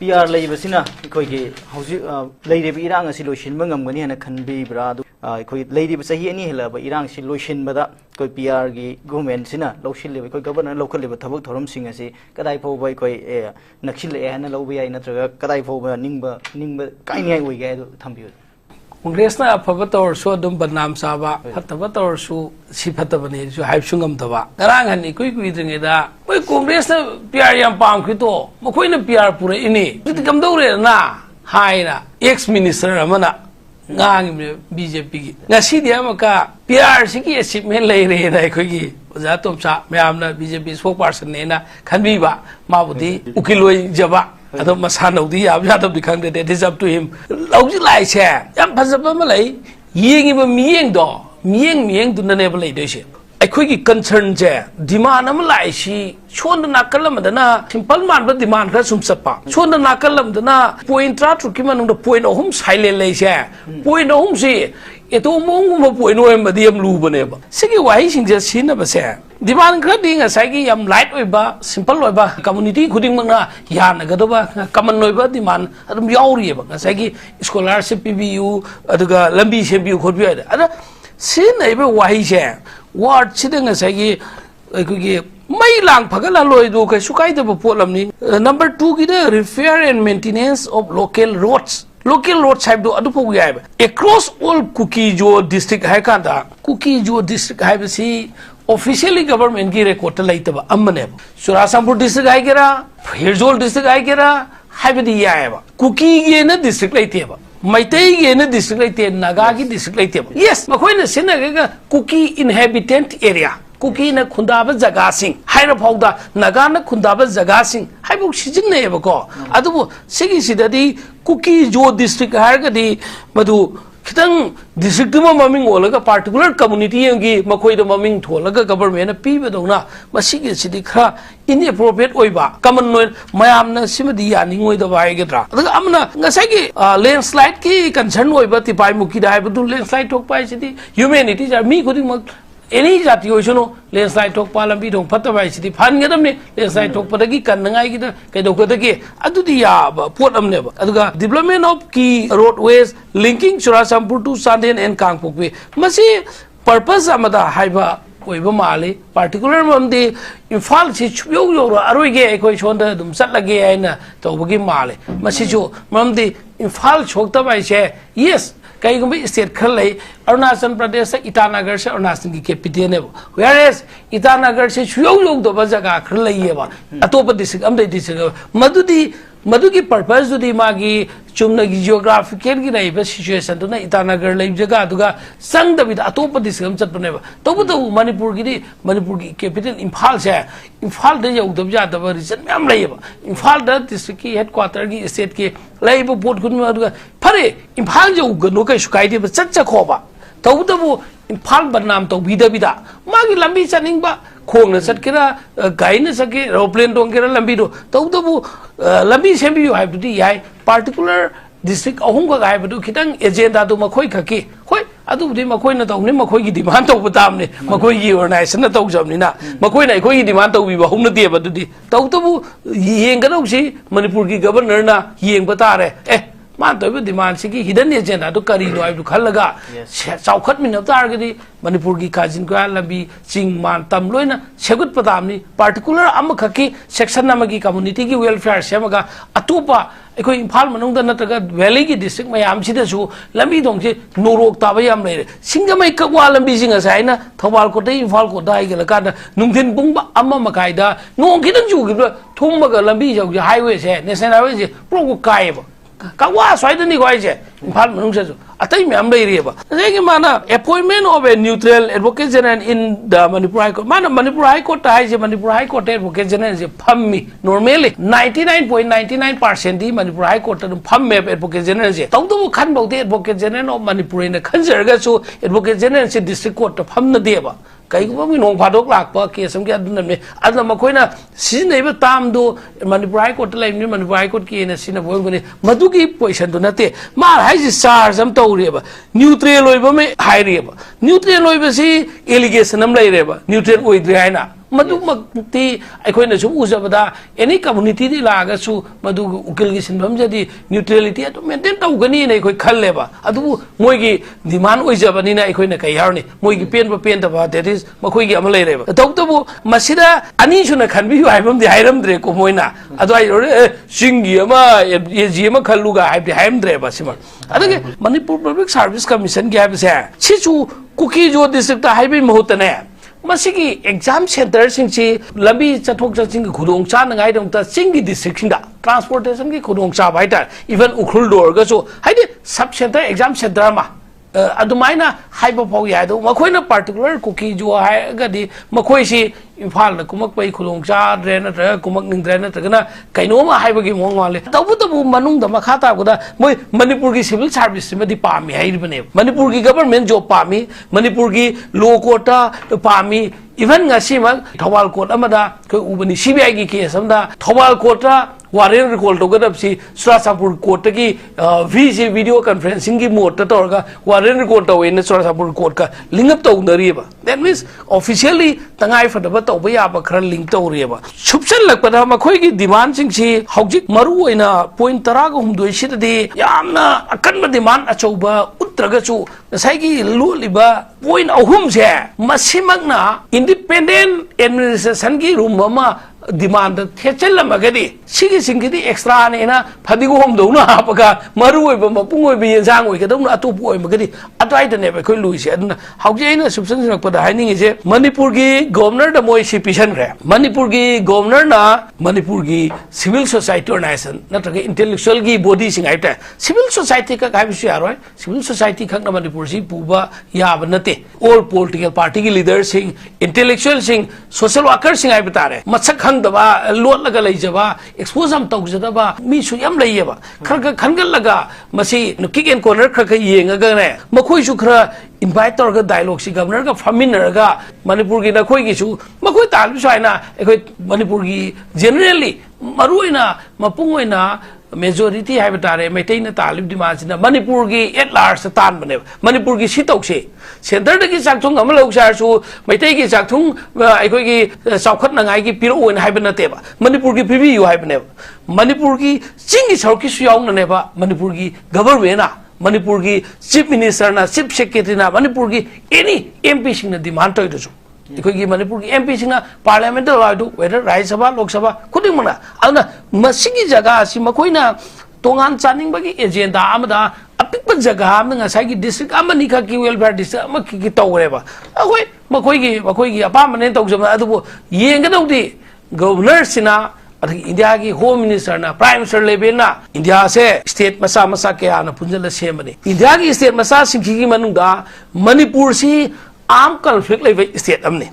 PR लेबसिना अखोइगे हौजि लेरिबि इरांग असि लोइसिनबा ngamgani hana khanbibra adu अखोइ लेरिबि सही अनि हेलाबा इरांग सि लोइसिनबदा कोइ PR गी गवर्नमेंट सिना लौसिलेबा कोइ गवर्नर लौखलेबा थबक थरम सिंग असि कदाइ फौबा कोइ नखिले हना लौबा याइ नत्रगा कदाइ फौबा निंगबा काइनियाइ ओइगे अदु थंबियो कांग्रेस ना अफब तौरसु अदुम बदनाम साबा फतब तौरसु सि फतबने सु हाइबसुंगम तबा गरांग हनि कुइ द्रिंगेदा कोइ कांग्रेस ना PR याम पाम खितो मखोइना PR पुरे इने बित कमदौरे ना हाइना ex minister Amna ngang BJP gi ngasi dia maka PR sigi achievement lei re na khoi oja tomsa mayam na BJP spokesperson ne na khanbi ba ma budi ukiloi jaba adom masa nodi ya ya dom dikhang de it is up to him lauji lai che yam phajaba ma lei yeng ba miyeng du na ne ba lei de she अखोई की concern जे demand अम लाइसी सोन नाकलमदना simple मान demand खर सुम सपा सोन नाकलमदना point 3 की मनुंग point अहम silent लेसे point अहम से एतो मोंगुम पॉइंट ओय मदि यम लुबनेबा सिगी वाही सिंजे सिनबसे डिमांड खर दिंग साइगी यम लाइट ओइबा सिंपल ओइबा कम्युनिटी खुदिंग मंगना यानगदबा कमन ओइबा डिमांड अदम यावरियबा साइगी स्कॉलरशिप पीबीयू अदुगा लंबी सेबियू खोबिया अदा सिनैबा वाही से वार्ड सिदंग साइगी अखोगी मई लांग फगला लोय दो kai sukai da polam ni number 2 gi the repair and maintenance of local road side do adu pogu yai across all Kukijo district hai kan da Kukijo district hai basi officially government gi record lai ta ba amne Churasampur district hai gera Hirzol district hai gera hai badi yai ba Kuki gi na district lai te ba Maitai gi na district lai te Naga gi district lai te ba yes makhoi na sina ga Kuki inhabitant area Kuki na khundaba jaga sing haira phauda Naga na khundaba jaga sing haibu sijin ne ba ko adu sigi sidadi Kukijo district har ga di madu खितंग district में ममिंग ओलगा particular community की मखोई ममिंग थोलगा government पीबदौना मसिगी सिदी खरा inappropriate ओइबा कमन नोय मयामना सिमदी यानिंगोइदबा हाइगद्रा अदगा अमना ngसाइगी landslide की concern ओइबा तिपाइ मुकी दाइबदु landslide थोकपाइ सिदी humanity jar मी खुदिंग मक any जाति होइसनो landslide थोकपा लंबी थोक फतबाइ सिदी फानगदमने लैंडस्लाइड थोकपदगी कन्नगाइ गी कैदोकदगी अदुदी या पोट अमनेबा अदुगा डेवलपमेंट ऑफ की roadways linking Churasampur to Sandian and Kangpokpi masi purpose amada haiba oiba mali particular mamdi Imphal si chyo aroige ekoi chonda dum satlage aina tawbagi mali masi jo mamdi Imphal chokta bai che yes kai gumbi state khalai Arunachal Pradesh se Itanagar se Arunachal ki capital ne whereas Itanagar se chyo do ba jaga khalai ba atopa district amdai district मधुकी purpose दुदी मागी चुमनगी geographical की रही situation तो ना Itanagar live जगह दुगा संग दबिद अतोप दिसकम चतपनेबा तबु तबु मणिपुर की कैपिटल इम्फाल से इम्फाल दे यौदब जादब रीजन मैम लैबा इम्फाल द डिस्ट्रिक्ट की हेडक्वार्टर की स्टेट के लैब पोट खुन दुगा फरे इम्फाल जो गनो कै सुकाइदे चच खोबा तबु तबु इम्फाल बदनाम तौबिदबिदा मागी लंबी चनिंगबा खोंगना सटकेरा गाइना सके एरोप्लेन टोंगेरा लंबी दो तबु लंबी सेंबियो हाइबदि याय पार्टिकुलर डिस्ट्रिक्ट अहुम का गाइबदु खितंग एजेंडा दु मखोय खकी होय अदुबदि मखोयना तौने मखोय की डिमांड तौ बतामने मखोय की ऑर्गेनाइजेशन ना तौ जमनिना मखोयना अखोय की डिमांड तौ बि बहुम नदि बदुदि तौतबु येंगदौसी मणिपुर की गवर्नर ना येंग बतारे मान तो डिमांड से हिडन एजेंडा तो करी नो आइबु खलगा चौखत मिन तारगदी मणिपुर की काजिन का लबी चिंग मान तम लोइना सेगुत पदामनी पार्टिकुलर अम खकी सेक्शन अमगी कम्युनिटी की वेलफेयर सेमगा अतोपा अखो इम्फाल मनोंग नत्रगा वैली की डिस्ट्रिक्ट मयाम सिदसु लंबी दोंगसे नोरोक ताबा याम लेरे सिंगमई कवा लंबी सिंगा साइना थौबाल कोटे इम्फाल को दाइ गेल कादा नुंगथिन पुंगबा अम्मा मकाइदा नोंग खिदंग जुगिबा थुमगा लंबी जौ हाईवे से नेशनल हाईवे से प्रोको कायबा Kawa Swideni Goise, Palmanus, a time I'm very able. Mana appointment of a neutral advocate general in the Manipur High Court. Man, Manipur High Court, Manipur High Court advocate general is a Pummy. Normally 99.99% Manipur High Court and Pum advocate general. Tondo can both the advocate general of Manipur in the Kanzerga, so advocate general district court of Pum the Deva. Kaiguami no padok lakpa ke samge aduname adna makoina sineba tamdo Manipur High Court lai ni Manipur High Court ki na sina boyngone madugi position do nate mar haisi charge am tawreba neutral oiba me haireba neutral oiba si allegation am laireba neutral oidre haina मधुमक्ति अखोइना सु उजबदा any community दी लागसु मधु उकिल की सिनफम जदी neutrality अदु maintain तौगनी ने अखोइ खल्लेबा अदु मोइगी demand ओइजबनीना अखोइना कई हारनी मोइगी pen तबा that is मखोइगी अम लेरेबा तौतबु मसिदा अनी सुना खनबियु हाइबम दि हाइरमद्रे को मोइना अदु आइ सिंगी अमा एजी अमा खल्लुगा हाइबदि हाइमद्रे बा सिमा अदगे मणिपुर पब्लिक सर्विस कमीशन के हाइबसे सिचु कुकी जो डिस्ट्रिक्ट हाइबे महूतने मसिगी एग्जाम सेंटर सिंची लंबी चथोक चथिंग खुदोंग चानगाई दंता सिंगी डिस्ट्रिक्ट सिंगा ट्रांसपोर्टेशन की खुदोंग चा बाइटा even उखुल door गसो हाइदे sub centre exam centre मा अदुमाइना हाइबो फाउ यादो मखोइना पर्टिकुलर कुकी जो हाइगदी मखोइसी इम्फाल कुमक पई खुदोंग चाद्रे नत्र कुमक निंद्रे नत्रगना कैनोमा हाइबगी मोंग वाले तबु मनुंग द मखा ताबदा मोय मणिपुर की सिविल सर्विस मदि पामी हाइबने मणिपुर की गवर्नमेंट जॉब पामी मणिपुर की लो कोटा पामी even ngasimak thawal court amada koi ubani CBI की case amda thawal court warrant recall तौगदबसी चुराचापुर कोर्ट की वीसी वीडियो कॉन्फ्रेंसिंग की मोड तौरगा वारेन रिकॉल तौवेन चुराचापुर कोर्ट का लिंक अप तौनरीबा दैट मीन्स ऑफिशियली तंगाई फदबा तौबा याबा खरा लिंक तौरीबा सुपसन लगपदा मखोई की डिमांड सिंगसी हौजिक मरु ओइना पॉइंट 13 सिददी यामना अकन डिमांड अचौबा उत्रगचु नसाइगी लोलिबा पॉइंट अहुम से मसिमगना इंडिपेंडेंट एडमिनिस्ट्रेशन की रूम अमा डिमांड थेचलमगदी सिगी सिंगदी एक्स्ट्रा नेना फदिगोम दौना हापगा मरु ओइबा मपुंग ओइबा येंजांग ओइगदौना अतोप ओइमगदी अतवाइदने बखोइ लुइसे अदना हौजे आइना सुबसन सिरकपदा हाइनिंगिसे मणिपुर की गवर्नर द मोइ सिपिशन रे मणिपुर की गवर्नर ना मणिपुर की सिविल सोसाइटी ऑर्गेनाइजेशन नत्रगे इंटेलेक्चुअल की बॉडी सिंग आइटा सिविल सोसाइटी का काइबिसु यारोय सिविल सोसाइटी खकना मणिपुर सि पुबा याब नते ऑल पॉलिटिकल पार्टी की लीडर सिंग इंटेलेक्चुअल सिंग सोशल वर्कर सिंग आइबतारे मसक दबा लोट लगा लेजबा एक्सपोज हम तौजदबा मी सु यम लेयबा खरग खनगल लगा मसी किक एंड कॉर्नर खरग येंगगा ने मखोइ सु खरा इनवाइट तौरगा डायलॉग सी गवर्नर का फमिनरगा मणिपुर की नखोइ की सु मखोइ ताल सुआइना एखोइ मणिपुर की जनरली मरुइना मपुंगोइना मेजोरिटी है बतारे मैटेन तालिब डिमांड मणिपुर की एट लार्ज तान बने मणिपुर की सितौसे सेंटर की चाकथुंग अमल लौसारसु मैटे की चाकथुंग अखोइ की चौखटनांगाई की पिरो ओइन हाइब नतेबा मणिपुर की पिबियु हाइबने मणिपुर की चिंगी सौकी सुयाउननेबा मणिपुर की गवर्नमेंट मणिपुर की चीफ मिनिस्टर ना चीफ सेक्रेटरी ना मणिपुर की एनी एमपी सिंह डिमांड तोइदसु अखोई मणिपुर की MP Singh parliament लाइदु weather Rajya Sabha Lok Sabha खुदिमना अदना मसिगी जगह असि मखोइना तोंगान चानिंगबगी एजेंडा अमदा अपिक जगह अमना साइगी डिस्ट्रिक्ट अमनि का की वेलफेयर डिस्ट्रिक्ट अम की तौरेबा अखोई मखोई की अपामने तौजबना अदुबो येंगदौदी गवर्नर सिना इंडिया की होम मिनिस्टर ना प्राइम मिनिस्टर लेवल ना इंडिया से स्टेट मसा मसा क्या ना पुंजल सेमने इंडिया की स्टेट मसा सिंखी की मनुंगा मणिपुर सी आम कॉन्फ्लिक्ट लेवे स्टेट अमने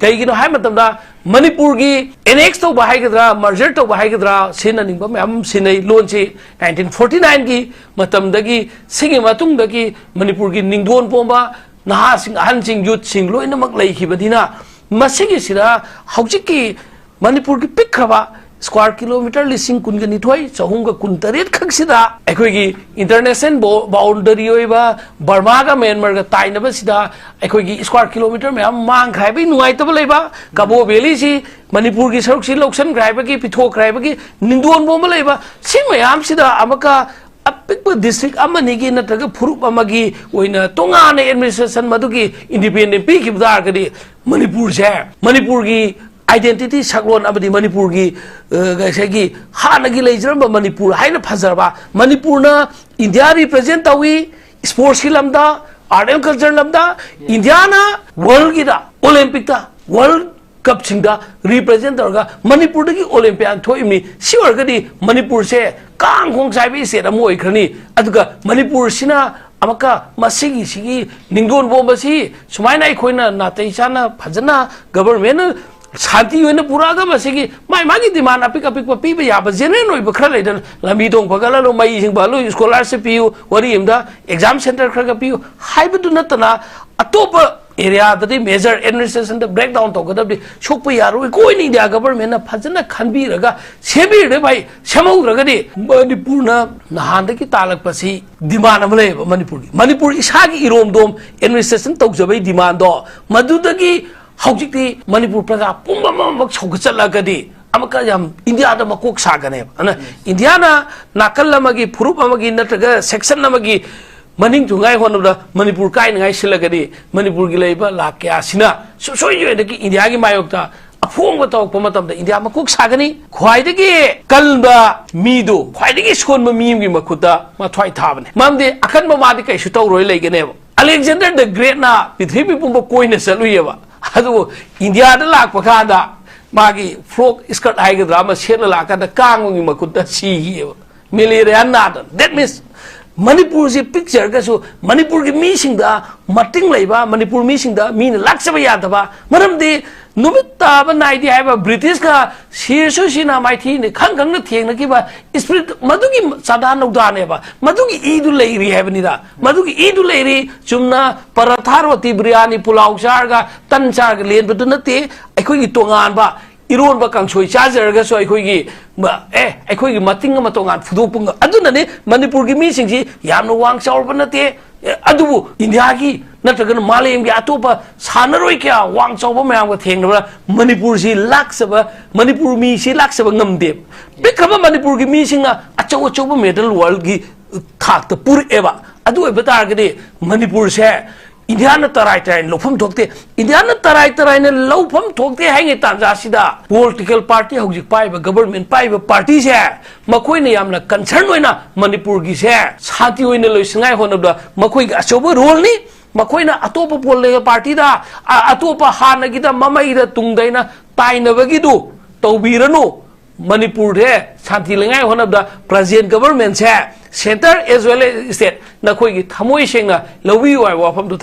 कईगिनो हाय मतमदा मणिपुर की एनेक्स तो बाहायगद्रा मर्जर तो बाहायगद्रा सिननिंबा मैम सिनै लोन से 1949 की मतमदगी सिंगी मतुंगदगी मणिपुर की निंगदोन पोंबा नहा सिंग अहन सिंग यूथ सिंग लोइनमक लैखिबदिना मसिगी सिदा हौजिकी मणिपुर की पिखबा स्क्वायर किलोमीटर लिसिंग कुनगनिथोय चहुंग कुनतरेत खक्सिदा अखोगी इंटरनेशनल बाउंडरी होइबा बर्मा का म्यांमार का ताइनबा सिदा अखोगी स्क्वायर किलोमीटर में हम मांग खाइबे नुआइतब लेबा काबो वैली सी मणिपुर की सड़क सी लोक्सन ग्राइबगी पिथो ग्राइबगी निंदोन बोम लेबा सि मयाम सिदा अमका अपिक डिस्ट्रिक्ट अमनि की नत्रग फुरुप अमगी ओइना तोंगाने एडमिनिस्ट्रेशन मदुगी इंडिपेंडेंट पी की बदारगदी मणिपुर से मणिपुर की आइडेंटिटी सकलोन अबदी मणिपुर की गैसेगी हानगी लेजरम मणिपुर हाइना फजरबा मणिपुर ना इंडिया रिप्रेजेंट तवी स्पोर्ट्स की lambda art and culture lambda India ना वर्ल्ड की दा ओलंपिक दा वर्ल्ड कप सिंगा रिप्रेजेंट तौरगा मणिपुर की ओलंपियान थोइमनी सिवरगदी मणिपुर से कांग खोंग साइबी से दम ओइखरनी अदुगा मणिपुर सिना अमका मसिगी सिगी निंगोन बोबसी सुमाइना अखोइना नातैसाना फजना गवर्नमेंट शांति होने पूरा का मसेगी माई डिमांड अपिक अपिक पीब याब जेनरल होइब खर लेदन लंबी दोंग फगला मई सिंग बालु स्कॉलरशिप पियु वरी इमदा एग्जाम सेंटर खर का पियु हाइबदु नतना अतोप एरिया ददी major administration the break down तौगदबदि सोप यारो कोई नहीं दिया गवर्नमेंट ना फजना खनबीरगा सेबीर भाई समौद्रगदि मणिपुर ना नहान की तालकपसी डिमांड अमले मणिपुर इसागी इरोमदोम एडमिनिस्ट्रेशन तौजबई डिमांड दो मदुदगी ꯍꯧꯖꯤꯛꯇꯤ ꯃꯅꯤꯄꯨꯔ ꯄ꯭ꯔꯖꯥ ꯄꯨꯝꯅꯃꯛ ꯁꯧꯒꯠꯆꯠꯂꯒꯗꯤ ꯑꯃꯨꯛꯀ ꯌꯥꯝ ꯏꯟꯗꯤꯌꯥꯗ ꯃꯀꯣꯛ ꯁꯥꯒꯅꯦꯕ ꯑꯗꯨꯅ ꯏꯟꯗꯤꯌꯥꯅ ꯅꯥꯀꯜ ꯑꯃꯒꯤ ꯐꯨꯔꯨꯞ ꯑꯃꯒꯤ ꯅꯠꯇ꯭ꯔꯒ ꯁꯦꯛꯁꯟ ꯑꯃꯒꯤ ꯃꯅꯤꯡ ꯊꯨꯡꯉꯥꯏ ꯍꯣꯠꯅꯕꯗ ꯃꯅꯤꯄꯨꯔ ꯀꯥꯏꯅꯉꯥꯏ ꯁꯤꯜꯂꯒꯗꯤ ꯃꯅꯤꯄꯨꯔꯒꯤ ꯂꯩꯕ ꯂꯥꯛ ꯀꯌꯥꯁꯤꯅ ꯁꯨꯡꯁꯣꯏꯗꯒꯤ ꯏꯟꯗꯤꯌꯥꯒꯤ ꯃꯥꯌꯣꯛꯇ ꯑꯐꯣꯡꯕ ꯇꯧꯔꯛꯄ ꯃꯇꯝꯗ ꯏꯟꯗꯤꯌꯥ ꯃꯀꯣꯛ ꯁꯥꯒꯅꯤ ꯈ꯭ꯋꯥꯏꯗꯒꯤ ꯀꯟꯕ ꯃꯤꯗꯨ ꯈ꯭ꯋꯥꯏꯗꯒꯤ ꯁꯣꯟꯕ ꯃꯤ ꯑꯃꯒꯤ ꯃꯈꯨꯠꯇ ꯃꯊ꯭ꯋꯥꯏ ꯊꯥꯕꯅꯦ ꯃꯔꯝꯗꯤ ꯑꯀꯟꯕ ꯃꯥꯗꯤ ꯀꯩꯁꯨ ꯇꯧꯔꯣꯏ ꯂꯩꯒꯅꯦꯕ ꯑꯂꯦꯛꯖꯦꯟꯗꯔ ꯗ ꯒ꯭ꯔꯦꯠꯅ ꯄ꯭ꯔꯤꯊꯤꯕꯤ ꯄꯨꯝꯕ ꯀꯣꯏꯅ ꯆꯠꯂꯨꯏꯌꯦꯕ ꯑꯗꯨꯕꯨ ꯏꯟꯗꯤꯌꯥꯗ ꯂꯥꯛꯄ ꯀꯥꯟꯗ ꯃꯥꯒꯤ ꯐ꯭ꯔꯣꯛ ꯁ꯭ꯀꯔꯠ ꯍꯥꯏꯒꯗ꯭ꯔꯥ ꯑꯃ ꯁꯦꯠꯂ ꯂꯥꯛꯀꯥꯟꯗ ꯀꯥꯡꯕꯒꯤ ꯃꯈꯨꯠꯇ ꯁꯤꯈꯤꯑꯕ ꯃꯦꯂꯦꯔꯤꯌꯥ ꯅꯥꯗꯅ ꯗꯦꯠ ꯃꯤꯟꯁ ꯃꯅꯤꯄꯨꯔꯁꯤ ꯄꯤꯛꯆꯔꯒꯁꯨ ꯃꯅꯤꯄꯨꯔꯒꯤ ꯃꯤꯁꯤꯡꯗ ꯃꯇꯤꯡ ꯂꯩꯕ ꯃꯅꯤꯄꯨꯔ ꯃꯤꯁꯤꯡꯗ ꯃꯤꯅ ꯂꯥꯛꯆꯕ ꯌꯥꯗꯕ ꯃꯔꯝꯗꯤ ꯅꯨꯃꯤꯠ ꯇꯥꯕ ꯅꯥꯏꯗꯦ ꯍꯥꯏꯕ ꯕ꯭ꯔꯤꯇꯤꯁꯀ ꯁꯤꯔꯁꯨ ꯁꯤꯅ ꯃꯥꯏꯊꯤꯅꯤ ꯈꯪꯈꯪꯅ ꯊꯦꯡꯅꯈꯤꯕ ꯏꯁꯄꯤꯔꯤꯠ ꯃꯗꯨꯒꯤ ꯆꯥꯗꯥ ꯅꯧꯗꯥꯅꯦꯕ ꯃꯗꯨꯒꯤ ꯏꯗꯨ ꯂꯩꯔꯤ ꯍꯥꯏꯕꯅꯤꯗ ꯃꯗꯨꯒꯤ ꯏꯗꯨ ꯂꯩꯔꯤ ꯆꯨꯝꯅ ꯄꯔꯥꯊꯥ ꯔꯣꯇꯤ ꯕꯤꯔꯌꯥꯅꯤ ꯄꯨꯂꯥꯎ ꯆꯥꯔꯒ ꯇꯟ ꯆꯥꯔꯒ ꯂꯦꯟꯕꯗꯨ ꯅꯠꯇꯦ ꯑꯩꯈꯣꯏꯒꯤ ꯇꯣꯉꯥꯟꯕ 이론바 강소이 짜저가서 아이코이기 아이코이기 마팅가 마동안 부도pun가 아두나네 마니푸르기 미싱지 야노 왕차올바나테 아두부 인디아기 나트가는 말레임기 아토바 사나로이케야 왕차오바 매양가 탱나바 마니푸르시 락서바 마니푸르 미시 락서바 ngam데 비카바 마니푸르기 미싱나 아초오초바 메달 월기 탁다 뿌르에바 아두 에바타르게데 마니푸르세 인디아나 따라이타인 로펌 독대 인디아나 따라이타라이는 로펌 독대 행에 단자시다 political party hojik paiba government paiba party se makoina yamna concern oina manipur gi se sati oina loisingai honabda makoi ga achoba role ni makoina atopa political party da atopa hana gi da mamai da tungdaina tainabagi du tawbiranu manipur de shanti lengai honabda present government se center as well as state na koi gi thamoi sengna lobi wai wafam du